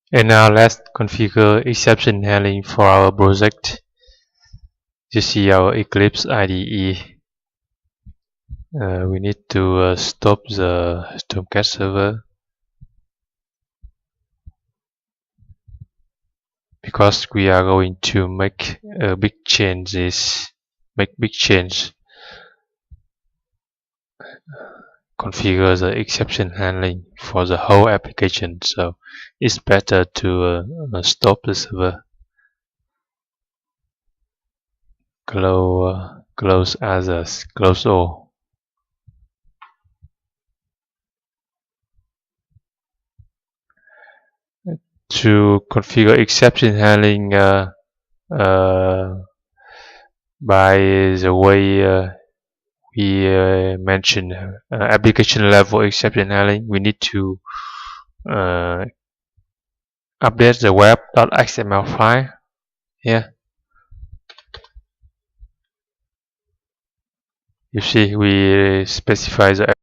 And now let's configure exception handling for our project. You see our Eclipse IDE. We need to stop the Tomcat server because we are going to make big changes. Configure the exception handling for the whole application. So it's better to stop the server. Close others. Close all. To configure exception handling by the way we mentioned application level exception handling, we need to update the web.xml file here. You see, we specify the